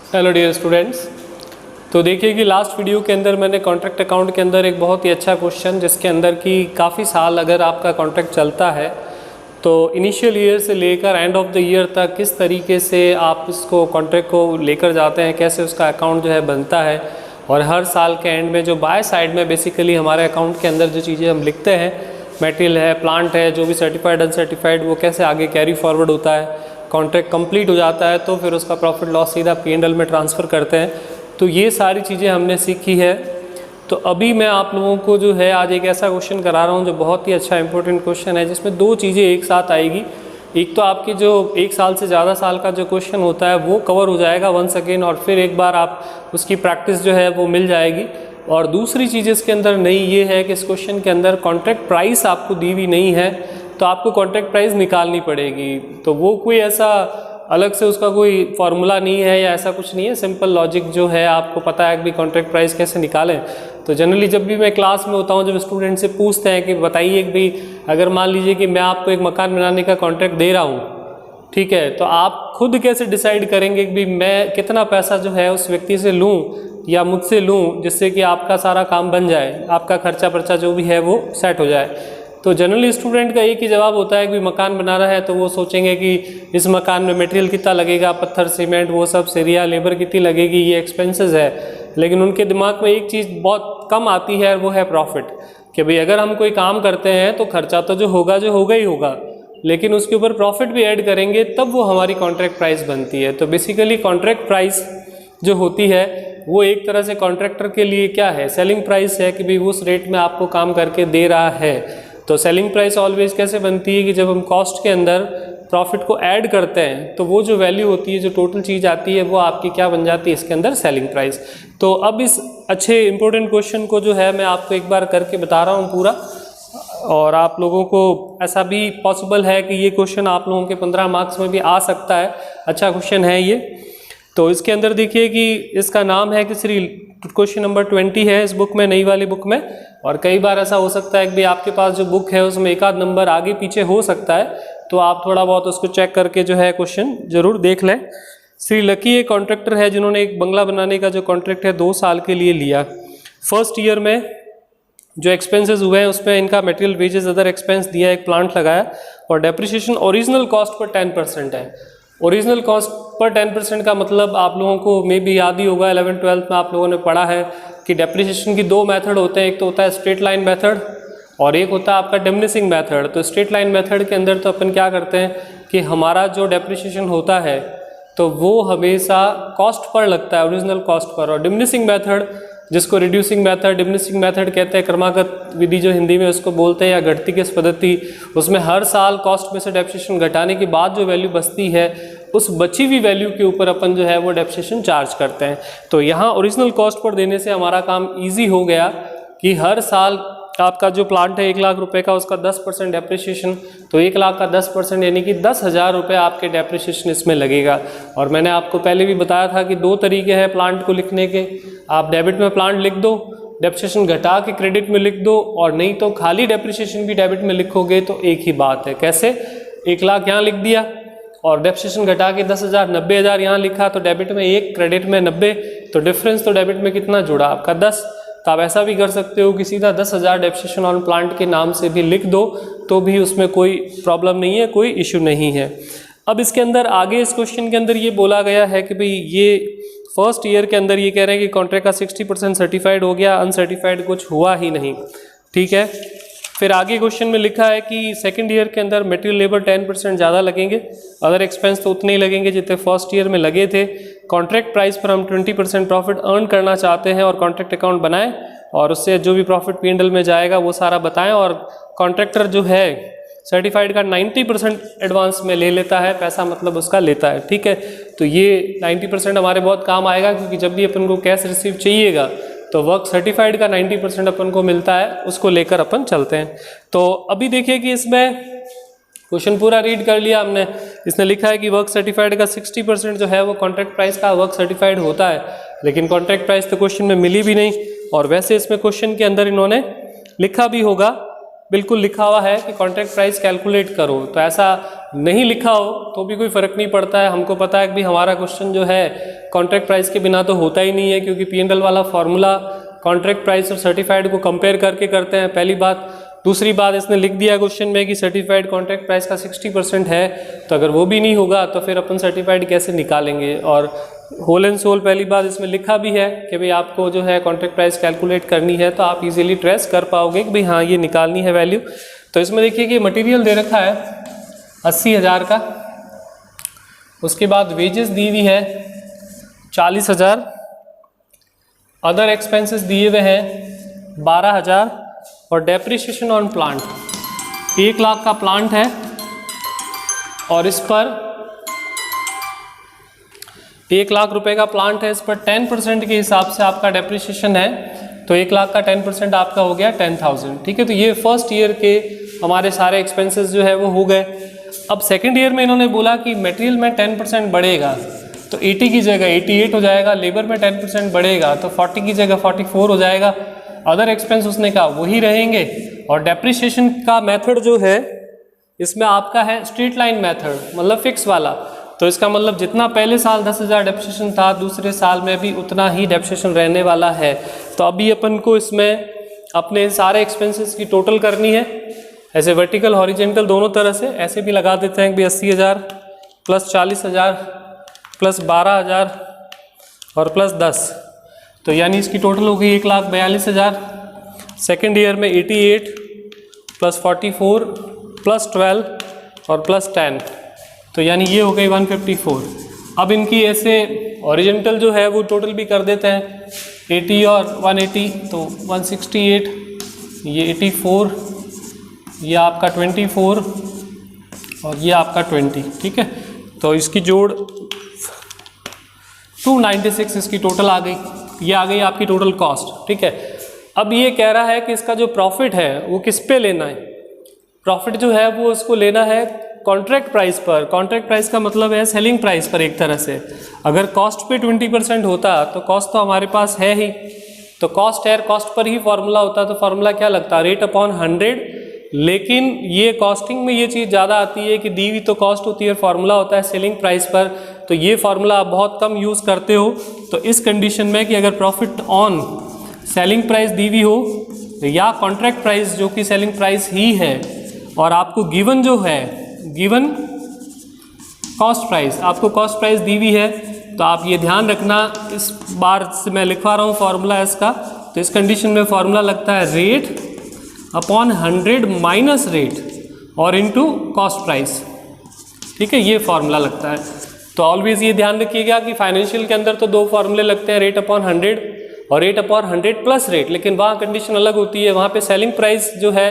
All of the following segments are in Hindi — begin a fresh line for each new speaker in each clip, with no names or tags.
Hello dear students. तो देखिए कि लास्ट वीडियो के अंदर मैंने कॉन्ट्रैक्ट अकाउंट के अंदर एक बहुत ही अच्छा क्वेश्चन, जिसके अंदर कि काफ़ी साल अगर आपका कॉन्ट्रैक्ट चलता है तो इनिशियल ईयर से लेकर एंड ऑफ द ईयर तक किस तरीके से आप इसको कॉन्ट्रैक्ट को लेकर जाते हैं, कैसे उसका अकाउंट जो है बनता है, और हर साल के एंड में जो बाय साइड में बेसिकली हमारे अकाउंट के अंदर जो चीज़ें हम लिखते हैं, मटेरियल है, प्लांट है, जो भी सर्टिफाइड अनसर्टिफाइड, वो कैसे आगे कैरी फॉरवर्ड होता है। कॉन्ट्रैक्ट कंप्लीट हो जाता है तो फिर उसका प्रॉफिट लॉस सीधा P&L में ट्रांसफ़र करते हैं। तो ये सारी चीज़ें हमने सीखी है। तो अभी मैं आप लोगों को जो है आज एक ऐसा क्वेश्चन करा रहा हूँ जो बहुत ही अच्छा इंपॉर्टेंट क्वेश्चन है, जिसमें दो चीज़ें एक साथ आएगी। एक तो आपकी जो एक साल से ज़्यादा साल का जो क्वेश्चन होता है वो कवर हो जाएगा वंस अगेन, और फिर एक बार आप उसकी प्रैक्टिस जो है वो मिल जाएगी। और दूसरी चीज़ इसके अंदर नई ये है कि इस क्वेश्चन के अंदर कॉन्ट्रैक्ट प्राइस आपको दी हुई नहीं है, तो आपको कॉन्ट्रैक्ट प्राइस निकालनी पड़ेगी। तो वो कोई ऐसा अलग से उसका कोई फार्मूला नहीं है या ऐसा कुछ नहीं है, सिंपल लॉजिक जो है आपको पता है कि कॉन्ट्रैक्ट प्राइस कैसे निकालें। तो जनरली जब भी मैं क्लास में होता हूँ, जब स्टूडेंट से पूछते हैं कि बताइए कि भाई अगर मान लीजिए कि मैं आपको एक मकान बनाने का कॉन्ट्रैक्ट दे रहा हूँ, ठीक है, तो आप खुद कैसे डिसाइड करेंगे कि भाई मैं कितना पैसा जो है उस व्यक्ति से लूँ या मुझसे लूँ, जिससे कि आपका सारा काम बन जाए, आपका खर्चा पर्चा जो भी है वो सेट हो जाए। तो जनरली स्टूडेंट का एक ही जवाब होता है कि मकान बना रहा है तो वो सोचेंगे कि इस मकान में मटेरियल कितना लगेगा, पत्थर सीमेंट वो सब, सरिया लेबर कितनी लगेगी, ये एक्सपेंसेस है। लेकिन उनके दिमाग में एक चीज़ बहुत कम आती है, वो है प्रॉफिट। कि भाई अगर हम कोई काम करते हैं तो खर्चा तो जो होगा ही होगा, लेकिन उसके ऊपर प्रॉफिट भी ऐड करेंगे तब वो हमारी कॉन्ट्रैक्ट प्राइस बनती है। तो बेसिकली कॉन्ट्रैक्ट प्राइस जो होती है वो एक तरह से कॉन्ट्रैक्टर के लिए क्या है, सेलिंग प्राइस है कि भाई उस रेट में आपको काम करके दे रहा है। तो सेलिंग प्राइस ऑलवेज कैसे बनती है कि जब हम कॉस्ट के अंदर प्रॉफिट को ऐड करते हैं तो वो जो वैल्यू होती है, जो टोटल चीज़ आती है, वो आपकी क्या बन जाती है इसके अंदर, सेलिंग प्राइस। तो अब इस अच्छे इंपॉर्टेंट क्वेश्चन को जो है मैं आपको एक बार करके बता रहा हूँ पूरा, और आप लोगों को ऐसा भी पॉसिबल है कि ये क्वेश्चन आप लोगों के 15 मार्क्स में भी आ सकता है। अच्छा क्वेश्चन है ये। तो इसके अंदर देखिए कि इसका नाम है कि क्वेश्चन नंबर 20 है इस बुक में, नई वाली बुक में। और कई बार ऐसा हो सकता है कि आपके पास जो बुक है उसमें एक आध नंबर आगे पीछे हो सकता है, तो आप थोड़ा बहुत उसको चेक करके जो है क्वेश्चन जरूर देख लें। श्री लकी एक कॉन्ट्रैक्टर है जिन्होंने एक बंगला बनाने का जो कॉन्ट्रैक्ट है 2 साल के लिए लिया। फर्स्ट ईयर में जो एक्सपेंसेस हुए हैं उसमें इनका मटेरियल वेजेस अदर एक्सपेंस दिया, एक प्लांट लगाया, और डेप्रिसिएशन ओरिजिनल कॉस्ट पर 10% है। ओरिजिनल कॉस्ट पर 10% का मतलब आप लोगों को मे बी याद ही होगा, 11th-12th में आप लोगों ने पढ़ा है कि डेप्रिसिएशन की 2 मेथड होते हैं। एक तो होता है स्ट्रेट लाइन मेथड और एक होता है आपका डिमिनिशिंग मेथड। तो स्ट्रेट लाइन मेथड के अंदर तो अपन क्या करते हैं कि हमारा जो डेप्रिसिएशन होता है तो वो हमेशा कॉस्ट पर लगता है, ओरिजिनल कॉस्ट पर। और डिमिनिशिंग मेथड, जिसको रिड्यूसिंग मेथड, डिमिनिशिंग मेथड कहते हैं, क्रमागत विधि जो हिंदी में उसको बोलते हैं, या घटती केस पद्धति, उसमें हर साल कॉस्ट में से डेप्रिसिएशन घटाने के बाद जो वैल्यू बचती है उस बची हुई वैल्यू के ऊपर अपन जो है वो डेप्रिसिएशन चार्ज करते हैं। तो यहाँ ओरिजिनल कॉस्ट पर देने से हमारा काम ईजी हो गया कि हर साल आपका जो प्लांट है 1 लाख रुपए का, उसका 10% डेप्रिसिएशन, तो 1 लाख का 10% यानी कि 10,000 रुपये आपके डेप्रिसिएशन इसमें लगेगा। और मैंने आपको पहले भी बताया था कि 2 तरीके हैं प्लांट को लिखने के। आप डेबिट में प्लांट लिख दो, डेप्रिसिएशन घटा के क्रेडिट में लिख दो, और नहीं तो खाली डेप्रिसिएशन भी डेबिट में लिखोगे तो एक ही बात है। कैसे? 1 लाख यहाँ लिख दिया और डेप्रिसिएशन घटा के 10,000 90,000 यहाँ लिखा, तो डेबिट में 1 क्रेडिट में 90, तो डिफरेंस तो डेबिट में कितना जुड़ा आपका 10। तो आप ऐसा भी कर सकते हो कि सीधा 10,000 डेप्रिसिएशन ऑन प्लांट के नाम से भी लिख दो, तो भी उसमें कोई प्रॉब्लम नहीं है, कोई इशू नहीं है। अब इसके अंदर आगे इस क्वेश्चन के अंदर ये बोला गया है कि भाई ये फर्स्ट ईयर के अंदर ये कह रहे हैं कि कॉन्ट्रैक्ट का 60% सर्टिफाइड हो गया, अनसर्टिफाइड कुछ हुआ ही नहीं, ठीक है। फिर आगे क्वेश्चन में लिखा है कि सेकंड ईयर के अंदर मटेरियल लेबर 10% ज़्यादा लगेंगे, अदर एक्सपेंस तो उतने ही लगेंगे जितने फर्स्ट ईयर में लगे थे। कॉन्ट्रैक्ट प्राइस पर हम 20% प्रॉफिट अर्न करना चाहते हैं और कॉन्ट्रैक्ट अकाउंट बनाएं, और उससे जो भी प्रॉफिट P&L में जाएगा वो सारा बताएं। और कॉन्ट्रैक्टर जो है सर्टिफाइड का 90% एडवांस में ले लेता है पैसा, मतलब उसका लेता है, ठीक है। तो ये 90% हमारे बहुत काम आएगा, क्योंकि जब भी अपन को कैश रिसीव चाहिएगा तो वर्क सर्टिफाइड का 90% अपन को मिलता है, उसको लेकर अपन चलते हैं। तो अभी देखिए कि इसमें क्वेश्चन पूरा रीड कर लिया हमने। इसने लिखा है कि वर्क सर्टिफाइड का 60% जो है वो कॉन्ट्रैक्ट प्राइस का वर्क सर्टिफाइड होता है, लेकिन कॉन्ट्रैक्ट प्राइस तो क्वेश्चन में मिली भी नहीं। और वैसे इसमें क्वेश्चन के अंदर इन्होंने लिखा भी होगा बिल्कुल लिखा हुआ है कि कॉन्ट्रैक्ट प्राइस कैलकुलेट करो, तो ऐसा नहीं लिखा हो तो भी कोई फ़र्क नहीं पड़ता है। हमको पता है कि हमारा क्वेश्चन जो है कॉन्ट्रैक्ट प्राइस के बिना तो होता ही नहीं है, क्योंकि P&L वाला फॉर्मूला कॉन्ट्रैक्ट प्राइस और सर्टिफाइड को कंपेयर करके करते हैं, पहली बात। दूसरी बात, इसने लिख दिया क्वेश्चन में कि सर्टिफाइड कॉन्ट्रैक्ट प्राइस का 60% है, तो अगर वो भी नहीं होगा तो फिर अपन सर्टिफाइड कैसे निकालेंगे। और होल एंड सोल पहली बात इसमें लिखा भी है कि भाई आपको जो है कॉन्ट्रैक्ट प्राइस कैलकुलेट करनी है, तो आप इजीली ट्रेस कर पाओगे कि भाई हाँ ये निकालनी है वैल्यू। तो इसमें देखिए कि मटेरियल दे रखा है 80,000 का, उसके बाद वेजेस दी हुई है 40,000, अदर एक्सपेंसेस दिए हुए हैं 12,000 और डेप्रिसिएशन ऑन प्लांट 1 लाख का प्लांट है और इस पर 1 लाख रुपए का प्लांट है, इस पर 10% के हिसाब से आपका डेप्रिसिएशन है, तो 1 लाख का 10% आपका हो गया 10,000। ठीक है, तो ये फर्स्ट ईयर के हमारे सारे एक्सपेंसेस जो है वो हो गए। अब सेकंड ईयर में इन्होंने बोला कि मटेरियल में 10% बढ़ेगा, तो 80 की जगह 88 हो जाएगा, लेबर में 10% बढ़ेगा तो 40 की जगह 44 हो जाएगा, अदर एक्सपेंस उसने कहा वही रहेंगे। और डेप्रिसिएशन का मेथड जो है इसमें आपका है स्ट्रेट लाइन मेथड, मतलब फिक्स वाला। तो इसका मतलब जितना पहले साल 10,000 डेप्रिसिएशन था, दूसरे साल में भी उतना ही डेप्रिसिएशन रहने वाला है। तो अभी अपन को इसमें अपने सारे एक्सपेंसेस की टोटल करनी है, ऐसे वर्टिकल हॉरिजेंटल दोनों तरह से। ऐसे भी लगा देते हैं कि 80,000 प्लस 40,000 प्लस 12,000 और प्लस 10, तो यानी इसकी टोटल हो गई 1,42,000। सेकेंड ईयर में 88 प्लस 44 प्लस 12 और प्लस 10, तो यानी ये हो गई 154। अब इनकी ऐसे ओरिजेंटल जो है वो टोटल भी कर देते हैं, 80 और 180 तो 168, ये 84, ये आपका 24 और ये आपका 20। ठीक है, तो इसकी जोड़ 296 इसकी टोटल आ गई, ये आ गई आपकी टोटल कॉस्ट। ठीक है, अब ये कह रहा है कि इसका जो प्रॉफिट है वो किस पे लेना है। प्रॉफिट जो है वो इसको लेना है कॉन्ट्रैक्ट प्राइस पर। कॉन्ट्रैक्ट प्राइस का मतलब है सेलिंग प्राइस पर एक तरह से। अगर कॉस्ट पे 20% होता तो कॉस्ट तो हमारे पास है ही, तो कॉस्ट है, कॉस्ट पर ही फॉर्मूला होता, तो फॉर्मूला क्या लगता है, रेट अपॉन 100। लेकिन ये कॉस्टिंग में ये चीज़ ज़्यादा आती है कि दी हुई तो कॉस्ट होती है, फॉर्मूला होता है सेलिंग प्राइस पर, तो ये फार्मूला आप बहुत कम यूज़ करते हो। तो इस कंडीशन में कि अगर प्रॉफिट ऑन सेलिंग प्राइस दी हुई हो या कॉन्ट्रैक्ट प्राइस जो कि सेलिंग प्राइस ही है, और आपको गिवन जो है, गिवन कॉस्ट प्राइस, आपको कॉस्ट प्राइस दी हुई है, तो आप ये ध्यान रखना, इस बार से मैं लिखवा रहा हूँ फार्मूला इसका। तो इस कंडीशन में फार्मूला लगता है रेट अपॉन 100 माइनस रेट और इनटू कॉस्ट प्राइस। ठीक है, ये फार्मूला लगता है। तो ऑलवेज ये ध्यान रखिएगा कि फाइनेंशियल के अंदर तो 2 फार्मूले लगते हैं, रेट अपॉन 100 और रेट अपॉन 100 प्लस रेट, लेकिन वहाँ कंडीशन अलग होती है। वहाँ पे सेलिंग प्राइस जो है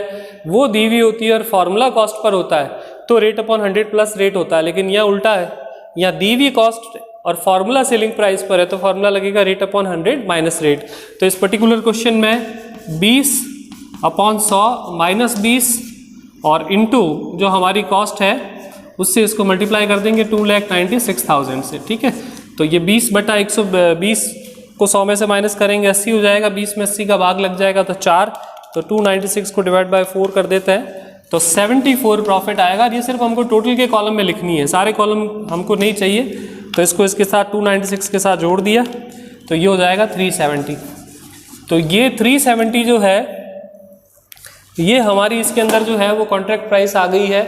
वो दी हुई होती है और फार्मूला कॉस्ट पर होता है, तो रेट अपॉन 100 प्लस रेट होता है। लेकिन यहाँ उल्टा है, यहाँ दी हुई कॉस्ट और फार्मूला सेलिंग प्राइस पर है, तो फार्मूला लगेगा रेट अपॉन 100 माइनस रेट। तो इस पर्टिकुलर क्वेश्चन में 20 अपॉन 100 माइनस 20 और इनटू जो हमारी कॉस्ट है उससे इसको मल्टीप्लाई कर देंगे 2,96,000 से। ठीक है, तो ये 20 बटा 120 को 100 में से माइनस करेंगे 80 हो जाएगा, 20 में 80 का भाग लग जाएगा तो 4, तो 296 को डिवाइड बाय 4 कर देते हैं तो 74 प्रॉफिट आएगा। ये सिर्फ हमको टोटल के कॉलम में लिखनी है, सारे कॉलम हमको नहीं चाहिए, तो इसको इसके साथ 296 के साथ जोड़ दिया तो ये हो जाएगा 370। तो ये 370 जो है ये हमारी इसके अंदर जो है वो कॉन्ट्रैक्ट प्राइस आ गई है।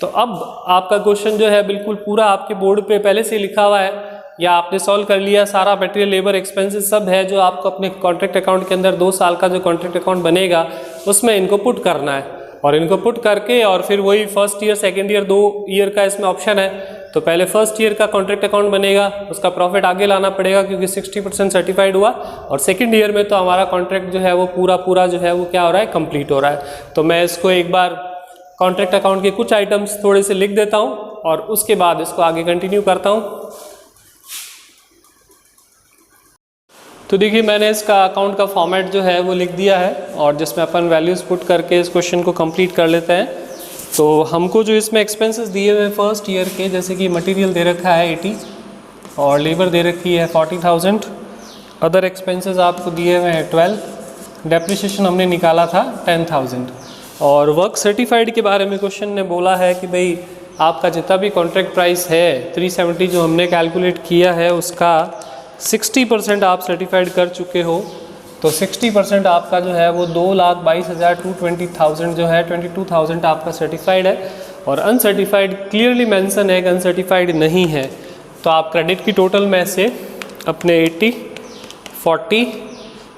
तो अब आपका क्वेश्चन जो है बिल्कुल पूरा आपके बोर्ड पे पहले से लिखा हुआ है या आपने सॉल्व कर लिया, सारा मटेरियल लेबर एक्सपेंसेस सब है जो आपको अपने कॉन्ट्रैक्ट अकाउंट के अंदर 2 साल का जो कॉन्ट्रैक्ट अकाउंट बनेगा उसमें इनको पुट करना है, और इनको पुट करके और फिर वही first year second year 2 year का इसमें ऑप्शन है। तो पहले फर्स्ट ईयर का कॉन्ट्रैक्ट अकाउंट बनेगा, उसका प्रॉफिट आगे लाना पड़ेगा क्योंकि 60% सर्टिफाइड हुआ, और सेकेंड ईयर में तो हमारा कॉन्ट्रैक्ट जो है वो पूरा जो है वो क्या हो रहा है, कंप्लीट हो रहा है। तो मैं इसको एक बार कॉन्ट्रैक्ट अकाउंट के कुछ आइटम्स थोड़े से लिख देता हूँ और उसके बाद इसको आगे कंटिन्यू करता हूँ। तो देखिए मैंने इसका अकाउंट का फॉर्मेट जो है वो लिख दिया है, और जिसमें अपन वैल्यूज़ पुट करके इस क्वेश्चन को कंप्लीट कर लेते हैं। तो हमको जो इसमें एक्सपेंसेस दिए हुए फर्स्ट ईयर के, जैसे कि मटेरियल दे रखा है 80 और लेबर दे रखी है 40,000, अदर एक्सपेंसेस आपको दिए हुए हैं 12, डेप्रिसिएशन हमने निकाला था 10,000। और वर्क सर्टिफाइड के बारे में क्वेश्चन ने बोला है कि भाई आपका जितना भी कॉन्ट्रैक्ट प्राइस है 370 जो हमने कैलकुलेट किया है उसका 60% आप सर्टिफाइड कर चुके हो, तो 60% आपका जो है वो 2,22,220,000 जो है 22,000 आपका सर्टिफाइड है, और अनसर्टिफाइड क्लियरली मेंशन है कि अनसर्टिफाइड नहीं है। तो आप क्रेडिट की टोटल में से अपने 80, 40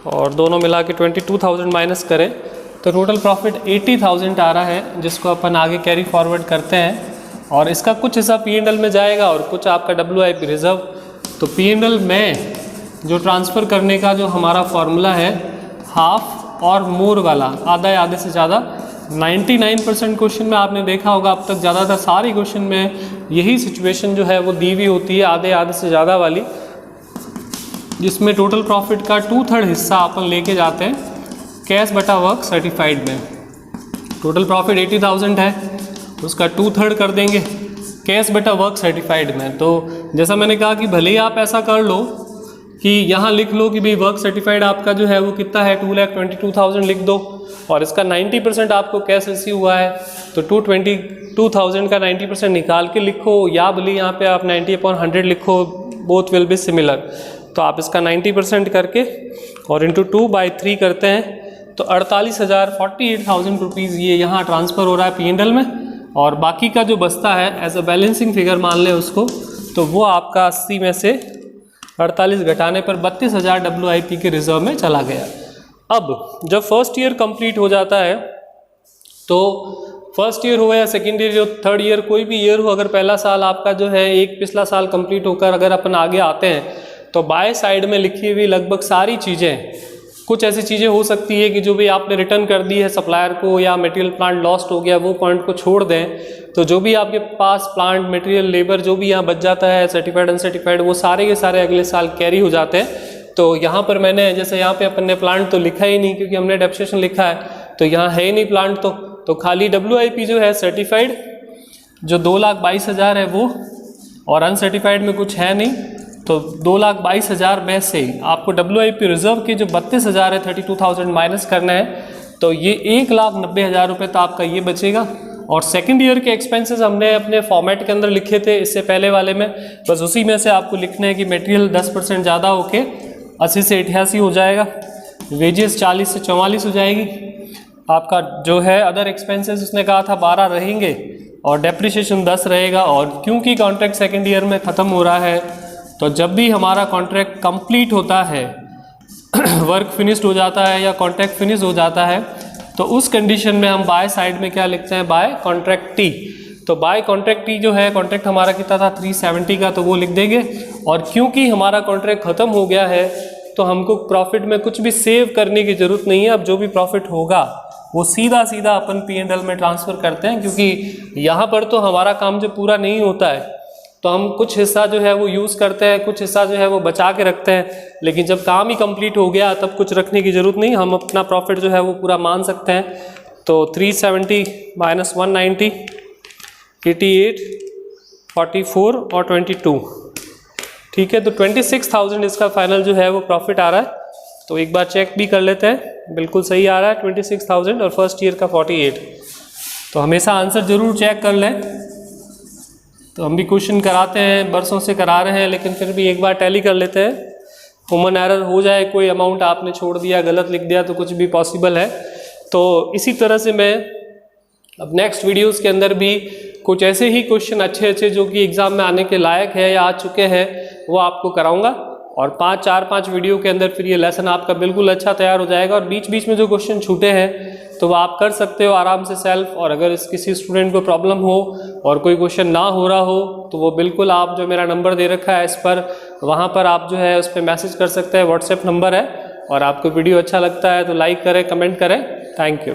और दोनों मिला के 22,000 माइनस करें तो टोटल प्रॉफिट 80,000 आ रहा है, जिसको अपन आगे कैरी फॉरवर्ड करते हैं। और इसका कुछ हिस्सा P&L में जाएगा और कुछ आपका WIP रिजर्व। तो P&L में जो ट्रांसफ़र करने का जो हमारा फॉर्मूला है हाफ और मोर वाला, आधा या आधे से ज़्यादा, 99% क्वेश्चन में आपने देखा होगा अब तक ज़्यादातर सारे क्वेश्चन में यही सिचुएशन जो है वो दी हुई होती है, आधे आधे से ज़्यादा वाली, जिसमें टोटल प्रॉफिट का 2/3 हिस्सा अपन लेके जाते हैं कैश बटा वर्क सर्टिफाइड में। टोटल प्रॉफिट 80,000 है, उसका 2/3 कर देंगे कैश बटा वर्क सर्टिफाइड में। तो जैसा मैंने कहा कि भले ही आप ऐसा कर लो कि यहाँ लिख लो कि भाई वर्क सर्टिफाइड आपका जो है वो कितना है 2,22,000 लिख दो, और इसका 90% आपको कैश रिसीव हुआ है, तो 222,000 का 90% निकाल के लिखो, या भले यहाँ पे आप 90/100 लिखो, बोथ विल बी सिमिलर। तो आप इसका 90% करके और इंटू 2/3 करते हैं तो 48,000 रुपीज़ ये यहाँ ट्रांसफ़र हो रहा है P&L में, और बाकी का जो बचता है एज अ बैलेंसिंग फिगर मान लें उसको, तो वो आपका 80 में से 48 घटाने पर 32,000 WIP के रिजर्व में चला गया। अब जब फर्स्ट ईयर कंप्लीट हो जाता है, तो फर्स्ट ईयर हो या सेकेंड ईयर हो, थर्ड ईयर, कोई भी ईयर हो, अगर पहला साल आपका जो है एक पिछला साल कंप्लीट होकर अगर अपन आगे आते हैं तो बाय साइड में लिखी हुई लगभग सारी चीज़ें, कुछ ऐसी चीज़ें हो सकती है कि जो भी आपने रिटर्न कर दी है सप्लायर को या मटेरियल प्लांट लॉस्ट हो गया, वो पॉइंट को छोड़ दें, तो जो भी आपके पास प्लांट मटेरियल लेबर जो भी यहाँ बच जाता है सर्टिफाइड अनसर्टिफाइड, वो सारे के सारे अगले साल कैरी हो जाते हैं। तो यहाँ पर मैंने जैसे यहाँ पे अपन ने प्लांट तो लिखा ही नहीं क्योंकि हमने डेप्रिसिएशन लिखा है, तो यहाँ है ही नहीं प्लांट, तो खाली WIP जो है सर्टिफाइड जो 2,22,000 है वो, और अनसर्टिफाइड में कुछ है नहीं, तो 2,22,000 में से आपको WIP रिजर्व के जो 32,000 है 32,000 माइनस करना है, तो ये 1,90,000 रुपये तो आपका ये बचेगा। और सेकंड ईयर के एक्सपेंसेस हमने अपने फॉर्मेट के अंदर लिखे थे इससे पहले वाले में, बस उसी में से आपको लिखना है कि मटेरियल 10% ज़्यादा होके 80 से 88 हो जाएगा, वेजेस 40 से 44 हो जाएगी, आपका जो है अदर एक्सपेंसेस उसने कहा था 12 रहेंगे, और डेप्रिसिएशन 10 रहेगा। और क्योंकि कॉन्ट्रैक्ट सेकेंड ईयर में ख़त्म हो रहा है, तो जब भी हमारा कॉन्ट्रैक्ट कंप्लीट होता है वर्क फिनिश्ड हो जाता है या कॉन्ट्रैक्ट फिनिश हो जाता है, तो उस कंडीशन में हम बाय साइड में क्या लिखते हैं, बाय कॉन्ट्रैक्ट टी। तो बाय कॉन्ट्रैक्ट टी जो है, कॉन्ट्रैक्ट हमारा कितना था 370 का, तो वो लिख देंगे। और क्योंकि हमारा कॉन्ट्रैक्ट ख़त्म हो गया है तो हमको प्रॉफिट में कुछ भी सेव करने की ज़रूरत नहीं है। अब जो भी प्रॉफिट होगा वो सीधा सीधा अपन P&L में ट्रांसफ़र करते हैं, क्योंकि यहाँ पर तो हमारा काम जो पूरा नहीं होता है तो हम कुछ हिस्सा जो है वो यूज़ करते हैं, कुछ हिस्सा जो है वो बचा के रखते हैं, लेकिन जब काम ही कंप्लीट हो गया तब कुछ रखने की ज़रूरत नहीं, हम अपना प्रॉफिट जो है वो पूरा मान सकते हैं। तो 370 माइनस 190, 88, 44 और 22, ठीक है। तो 26,000 इसका फाइनल जो है वो प्रॉफिट आ रहा है। तो एक बार चेक भी कर लेते हैं, बिल्कुल सही आ रहा है 26,000 और फर्स्ट ईयर का 48। तो हमेशा आंसर ज़रूर चेक कर लें। तो हम भी क्वेश्चन कराते हैं, बरसों से करा रहे हैं, लेकिन फिर भी एक बार टैली कर लेते हैं, ह्यूमन एरर हो जाए, कोई अमाउंट आपने छोड़ दिया, गलत लिख दिया, तो कुछ भी पॉसिबल है। तो इसी तरह से मैं अब नेक्स्ट वीडियोस के अंदर भी कुछ ऐसे ही क्वेश्चन अच्छे जो कि एग्ज़ाम में आने के लायक है या आ चुके हैं वो आपको कराऊंगा, और 4-5 वीडियो के अंदर फिर ये लेसन आपका बिल्कुल अच्छा तैयार हो जाएगा। और बीच बीच में जो क्वेश्चन छूटे हैं तो वो आप कर सकते हो आराम से सेल्फ, और अगर किसी स्टूडेंट को प्रॉब्लम हो और कोई क्वेश्चन ना हो रहा हो तो वो बिल्कुल आप जो मेरा नंबर दे रखा है इस पर, वहाँ पर आप जो है उस पर मैसेज कर सकते हैं, व्हाट्सएप नंबर है। और आपको वीडियो अच्छा लगता है तो लाइक करें, कमेंट करें। Thank you.